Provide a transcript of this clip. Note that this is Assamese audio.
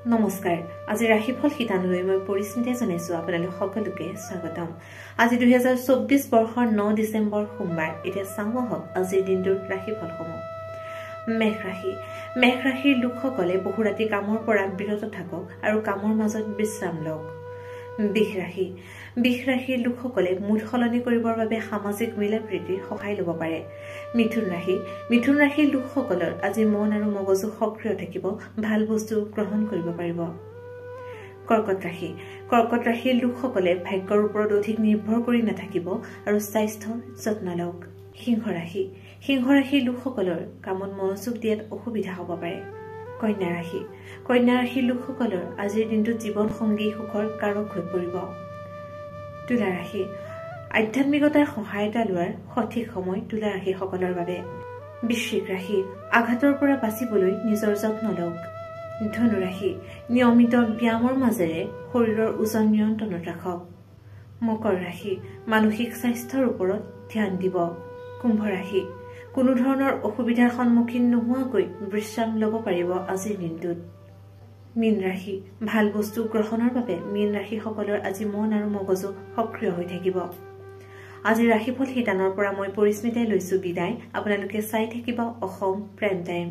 নমস্কাৰ আজি ৰাশিফল শিতানলৈ মই পৰিস্মিতা জনাইছো আপোনালোক সকলোকে স্বাগতম আজি 2024 বৰ্ষৰ 9 ডিসেম্বৰ সোমবাৰ এতিয়া চাওঁ হক আজিৰ দিনটোৰ ৰাশিফলসমূহ মেঘ ৰাশিৰ লোকসকলে বহু ৰাতি কামৰ পৰা বিৰত থাকক আৰু কামৰ মাজত বিশ্ৰাম লওক বৃষ ৰাশিৰ লোকসকলে মুড সলনি কৰিবৰ বাবে সামাজিক মিলাপ্ৰীতিৰ সহায় ল'ব পাৰে মিথুন ৰাশিৰ লোকসকলৰ আজি মন আৰু মগজু সক্ৰিয় থাকিব ভাল বস্তু গ্ৰহণ কৰিব পাৰিব কৰ্কট ৰাশিৰ লোকসকলে ভাগ্যৰ ওপৰত অধিক নিৰ্ভৰ কৰি নাথাকিব আৰু স্বাস্থ্যৰ যত্ন লওক সিংহ ৰাশিৰ লোকসকলৰ কামত মনোযোগ দিয়াত অসুবিধা হ'ব পাৰে কন্যা ৰাশিৰ লোকসকলৰ আজিৰ দিনটোত জীৱন সংগী সুখৰ কাৰক হৈ পৰিব তুলা ৰাশি আধ্যাত্মিকতাৰ সহায়তা লোৱাৰ সঠিক সময় তুলা ৰাশিসকলৰ বাবে বৃশ্চিক ৰাশি আঘাতৰ পৰা বাচিবলৈ নিজৰ যত্ন লওক ধনু ৰাশি নিয়মিত ব্যায়ামৰ মাজেৰে শৰীৰৰ ওজন নিয়ন্ত্ৰণত ৰাখক মকৰ ৰাশি মানসিক স্বাস্থ্যৰ ওপৰত ধ্যান দিব কুম্ভ ৰাশি কোনো ধৰণৰ অসুবিধাৰ সন্মুখীন নোহোৱাকৈ বিশ্ৰাম ল'ব পাৰিব আজিৰ দিনটোত মীন ৰাশি ভাল বস্তু গ্ৰহণৰ বাবে মীন ৰাশিসকলৰ আজি মন আৰু মগজু সক্ৰিয় হৈ থাকিব আজি ৰাশিফল শিতানৰ পৰা মই পৰিস্মিতাই লৈছো বিদায় আপোনালোকে চাই থাকিব অসম প্ৰাইম টাইম